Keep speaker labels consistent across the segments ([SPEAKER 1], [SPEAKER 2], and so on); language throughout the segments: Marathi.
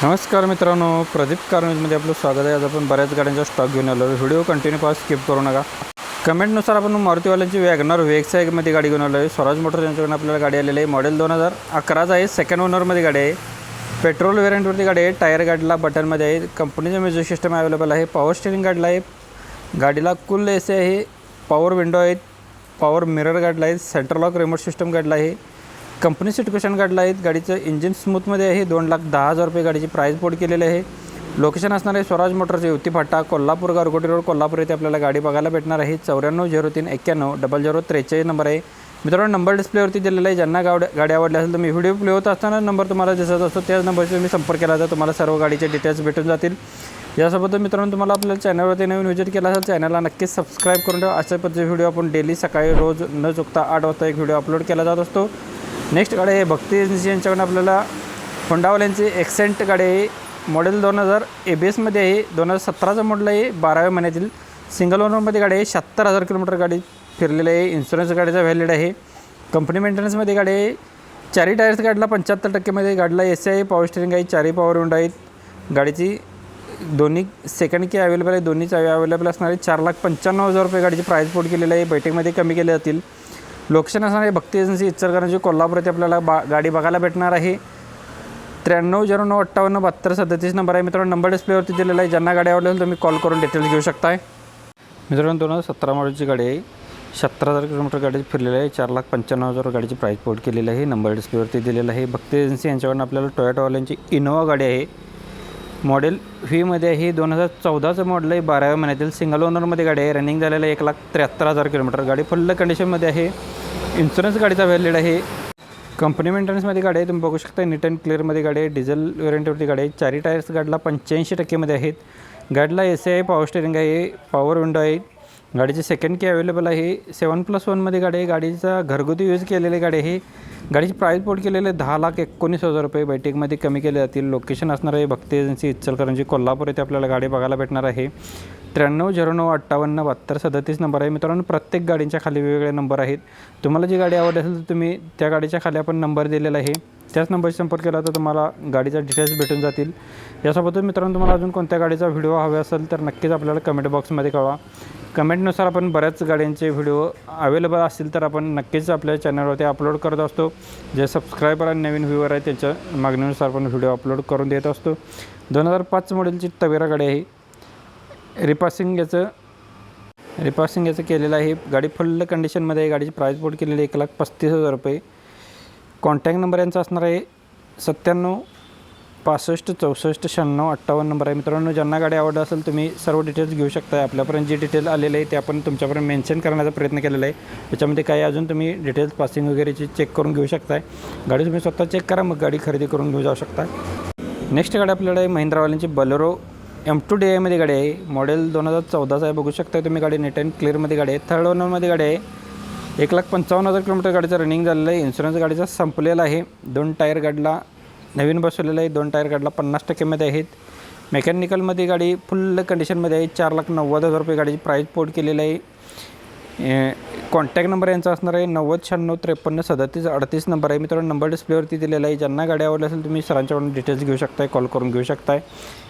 [SPEAKER 1] नमस्कार मित्रांनो, प्रदीप कार न्यूजमध्ये आपलं स्वागत आहे। आज आपण बऱ्याच गाड्यांचा स्टॉक घेऊन आलो। व्हिडिओ कंटिन्यू पास स्किप करू नका। कमेंटनुसार आपण मारुतीवाल्यांची वॅगनर वेगसाईमध्ये गाडी घेऊन आलो आहे। स्वराज मोटर्स यांच्याकडून आपल्याला गाडी आलेली आहे। मॉडेल 2011 आहे। सेकंड ओनरमध्ये गाडी आहे। पेट्रोल व्हेरियंटवरती गाडी आहे। टायर गाडीला बटनमध्ये आहे। कंपनीचं म्युझिक सिस्टम अवेलेबल आहे। पॉवर स्टीअरिंग गाडीला आहे। गाडीला कुल एसी आहे। पॉवर विंडो आहेत। पॉवर मिरर गाडीला आहे। सेंट्रल लॉक रिमोट सिस्टम गाडीला आहे। कंपनी सीट क्वेश्चन गाडीला आहेत। गाडीचं इंजिन स्मूथमध्ये आहे। 2,10,000 रुपये गाडीची प्राईस बोर्ड केलेली आहे। लोकेशन असणार आहे स्वराज मोटर्स युवती फाटा, कोल्हापूर गारगोटी रोड, कोल्हापूर येथे आपल्याला गाडी बघायला भेटणार आहे। 9403910043 नंबर आहे मित्रांनो। नंबर डिस्प्लेवरती दिलेला आहे। ज्यांना गाडी आवडली असेल तर मी व्हिडिओ प्ले होत असताना नंबर तुम्हाला दिसत असतो, त्याच नंबरशी तुम्ही संपर्क केला तर तुम्हाला सर्व गाडीचे डिटेल्स भेटून जातील। यासोबत मित्रांनो तुम्हाला आपल्या चॅनलवरती नवीन व्हिजिट केला असेल चॅनलला नक्कीच सबस्क्राईब करून ठेवा। अशा पद्धतीचे व्हिडिओ आपण डेली सकाळी रोज न चुकता 8 वाजता एक व्हिडिओ अपलोड केला जात असतो। नेक्स्ट गाडी आहे भक्ती एजन्सी यांच्याकडून आपल्याला होंडावाल्यांची एक्सेंट गाडी आहे। मॉडेल 2000 ABSमध्ये आहे। 2017चा मॉडेल आहे। 12व्या महिन्यातील सिंगल ओनरमध्ये गाडी आहे। 76,000 किलोमीटर गाडी फिरलेली आहे। इन्शुरन्स गाडीचा व्हॅलिड आहे। कंपनी मेंटेनन्समध्ये गाडी आहे। चारी टायर्स गाडीला 75% गाडीला एसी आहे। पॉवर स्टीअरिंग आहे। चारी पॉवर विंडो आहेत। गाडीची दोन्ही सेकंड की अवेलेबल आहे। दोन्ही चावी अवेलेबल असणार आहे। 4,95,000 रुपये गाडीची प्राईस बोर्ड केलेली आहे। बैठकमध्ये कमी केले जातील। लोकेशन असणार आहे भक्ती एजन्सी इचलकरंजी कोल्हापूर येथे आपल्याला गाडी बघायला भेटणार आहे। 9309587237 नंबर आहे मित्रांनो। नंबर डिस्प्लेवरती दिलेला आहे। ज्यांना गाडी आवडली असेल तुम्ही कॉल करून डिटेल्स घेऊ शकताय। मित्रांनो 2017 मॉडेलची गाडी आहे। 76,000 किलोमीटर गाडी फिरलेली आहे। 4,95,000 गाडीची प्राईस बोर्ड केलेली आहे। नंबर डिस्प्लेवरती दिलेला आहे। भक्ती एजन्सी यांच्याकडून आपल्याला टोयोटावाल्यांची इनोवा गाडी आहे। मॉडेल व्हीमध्ये आहे। 2014चं मॉडेल आहे। 12व्या महिन्यातील सिंगल ओनरमध्ये गाडी आहे। रनिंग झालेलं आहे 1,73,000 किलोमीटर। गाडी फुल कंडिशनमध्ये आहे। इन्शुरन्स गाडीचा व्हॅलिड आहे। कंपनी मेंटेनन्समध्ये गाडी आहे। तुम्ही बघू शकता नीट अँड क्लिअरमध्ये गाडी आहे। डिझेल व्हेरियंटवरती गाडी आहे। चारी टायर्स गाडीला 85% आहेत। गाडीला एसी आहे। पॉवर स्टीअरिंग आहे। पॉवर विंडो आहे। गाडीची सेकंड की अवेलेबल आहे। 7+1मध्ये गाडी आहे। गाडीचा घरगुती यूज केलेली गाडी आहे। गाडीची प्राईस बोर्ड केलेली आहे 10,19,000 रुपये। बैठकमध्ये कमी केले जातील। लोकेशन असणार आहे भक्ती एजन्सी इचलकरंजी कोल्हापूर येथे आपल्याला गाडी बघायला भेटणार आहे। 9309587237 नंबर आहे मित्रांनो। प्रत्येक गाडींच्या खाली वेगवेगळे नंबर आहेत। तुम्हाला जी गाडी आवडली असेल तर तुम्ही त्या गाडीच्या खाली आपण नंबर दिलेला आहे, त्याच नंबरशी संपर्क केला तर तुम्हाला गाडीचा डिटेल्स भेटून जातील। यासोबतच मित्रांनो तुम्हाला अजून कोणत्या गाडीचा व्हिडिओ हवा असेल तर नक्कीच आपल्याला कमेंट बॉक्समध्ये कळवा। कमेंटनुसार आपण बऱ्याच गाड्यांचे व्हिडिओ अवेलेबल असतील तर आपण नक्कीच आपल्या चॅनलवरती अपलोड करत असतो। जे सबस्क्रायबर आणि नवीन व्ह्यूवर आहे त्याच्या मागणीनुसार आपण व्हिडिओ अपलोड करून देत असतो। 2005 मॉडेलची तवेरा गाडी आहे। रिपासिंग याचं केलेलं आहे। गाडी फुल कंडिशनमध्ये आहे। गाडीची प्राईस बोर्ड केलेली आहे 1,35,000 रुपये। कॉन्टॅक्ट नंबर यांचा असणार आहे 9765649658 नंबर आहे मित्रांनो। ज्यांना गाडी आवडली असेल तुम्ही सर्व डिटेल्स घेऊ शकता। आपल्यापर्यंत जे डिटेल आलेले आहे ते आपण तुमच्यापर्यंत मेन्शन करण्याचा प्रयत्न केलेला आहे। त्याच्यामध्ये काही अजून तुम्ही डिटेल्स पासिंग वगैरेची चेक करून घेऊ शकताय। गाडी तुम्ही स्वतः चेक करा मग गाडी खरेदी करून घेऊ जाऊ शकता। नेक्स्ट गाडी आपल्याकडे महिंद्रावाल्यांची बोलेरो M2DI गाडी आहे। मॉडेल 2014चा आहे। बघू शकता तुम्ही गाडी नीट अँड क्लिअरमध्ये गाडी आहे। थर्ड ओनरमध्ये गाडी आहे। 1,55,000 किलोमीटर गाडीचं रनिंग झालेलं आहे। इन्शुरन्स गाडीचा संपलेला आहे। 2 टायर गाडीला नवीन बसवलेलं आहे। 2 टायर गाडीला 50% आहेत। मेकॅनिकलमध्ये गाडी फुल कंडिशनमध्ये आहे। 4,90,000 रुपये गाडीची प्राईस बोर्ड केलेली आहे। कॉन्टॅक्ट नंबर यांचा असणार आहे 9096533738 नंबर आहे मित्रांनो। नंबर डिस्प्लेवरती दिलेला आहे। ज्यांना गाडी आवडली असेल तुम्ही सरांच्याकडून डिटेल्स घेऊ शकताय, कॉल करून घेऊ शकताय।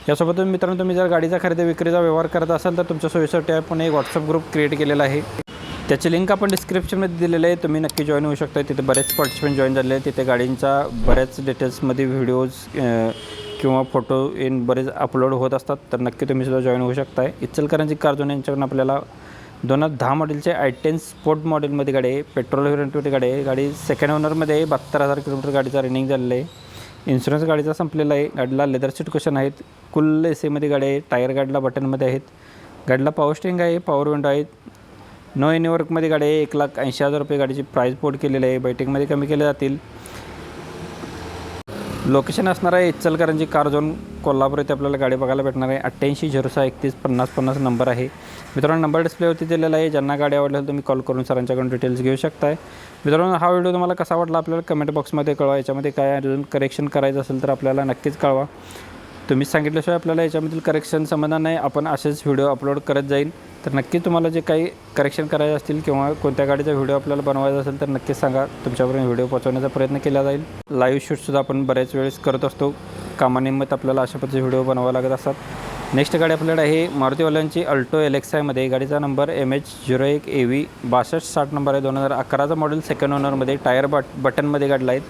[SPEAKER 1] यासोबत मित्रांनो तुम्ही जर गाडीचा खरेदी विक्रीचा व्यवहार करत असाल तर तुमच्या सोयीसाठी आपण एक व्हॉट्सअप ग्रुप क्रिएट केलेला आहे। त्याची लिंक आपण डिस्क्रिप्शनमध्ये दिलेलं आहे। तुम्ही नक्की जॉईन होऊ शकता। तिथे बरेच पार्टिसिपेंट जॉईन झालेले आहेत। तिथे गाडींच्या बऱ्याच डिटेल्समध्ये व्हिडिओज किंवा फोटो बरेच अपलोड होत असतात, तर नक्की तुम्ही सुद्धा जॉईन होऊ शकताय। इचलकरंजी कार झोन यांच्याकडून आपल्याला 2010 मॉडेलचे i10 स्पोर्ट मॉडेलमध्ये गाडी आहे। पेट्रोल व्हेरियंटमध्ये गाडी आहे। गाडी सेकंड ओनरमध्ये आहे। 72,000 किलोमीटर गाडीचा रनिंग झालेलं आहे। इन्शुरन्स गाडीचा संपलेला आहे। गाडीला लेदर सीट क्वेश्चन आहेत। कुल एसीमध्ये गाडी आहे। टायर गाडीला बटनमध्ये आहेत। गाडीला पॉवर स्टीअरिंग आहे। पॉवर विंडो आहेत। नो एनी वर्कमध्ये गाडी आहे। 1,80,000 रुपये गाडीची प्राईस बोर्ड केलेली आहे। बैठकमध्ये कमी केले जातील। लोकेशन असणार आहे इचलकरंजी कार झोन कोल्हापूर येथे आपल्याला गाडी बघायला भेटणार आहे। 8806315050 नंबर आहे मित्रांनो। नंबर डिस्प्लेवरती दिलेला आहे। ज्यांना गाडी आवडली असेल तुम्ही कॉल करून सरांच्याकडून डिटेल्स घेऊ शकताय। मित्रांनो हा व्हिडिओ तुम्हाला कसा वाटला आपल्याला कमेंट बॉक्समध्ये कळवा। याच्यामध्ये काय अजून करेक्शन करायचं असेल तर आपल्याला नक्कीच कळवा। तुम्ही सांगितल्याशिवाय आपल्याला याच्यामधील करेक्शन संबंध नाही। आपण असेच व्हिडिओ अपलोड करत जाईल। तर नक्कीच तुम्हाला जे काही करेक्शन करायचे असतील किंवा कोणत्या गाडीचा व्हिडिओ आपल्याला बनवायचा असेल तर नक्कीच सांगा। तुमच्यापर्यंत व्हिडिओ पोहोचवण्याचा प्रयत्न केला जाईल। लाईव्ह शूटसुद्धा आपण बऱ्याच वेळेस करत असतो। कामानिमित्त आपल्याला अशा पद्धतीचे व्हिडिओ बनवावे लागत असतात। नेक्स्ट गाडी आपल्याकडे आहे मारुतीवाल्यांची अल्टो LXI गाडीचा नंबर MH01 AV 6260 नंबर आहे। 2011चा मॉडेल, सेकंड ओनरमध्ये, टायर बटनमध्ये गाडीला आहेत।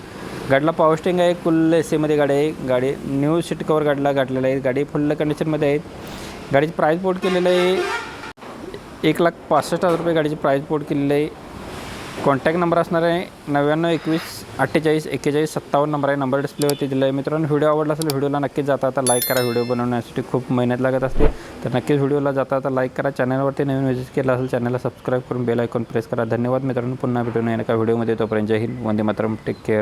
[SPEAKER 1] गाडीला पॉवर स्टेरिंग आहे, फुल AC मध्ये गाडी आहे। गाडी न्यू सीट कवर गाडीला घातलेला आहे। गाडी फुल कंडिशनमध्ये आहे। गाडीची प्राईस पोर्ट केलेलं आहे 1,65,000 रुपये गाडीची प्राईस पोर्ट केलेली आहे। कॉन्टॅक्ट नंबर असणार आहे 9921484157 नंबर आहे। नंबर डिस्प्लेवरती दिला आहे। मित्रांनो, व्हिडिओ आवडला असेल व्हिडिओला नक्कीच जाता आता लाईक करा। व्हिडिओ बनवण्यासाठी खूप मेहनत लागत असते, तर नक्कीच व्हिडिओला जाता आता लाईक करा। चॅनलवरती नवीन व्हिजिट केला असेल चॅनलला सबस्क्राईब करून बेल आयकॉन प्रेस करा। धन्यवाद मित्रांनो, पुन्हा भेटून एका व्हिडिओमध्ये, तोपर्यंत जय हिंद, वंदे मातरम, टेक केअर।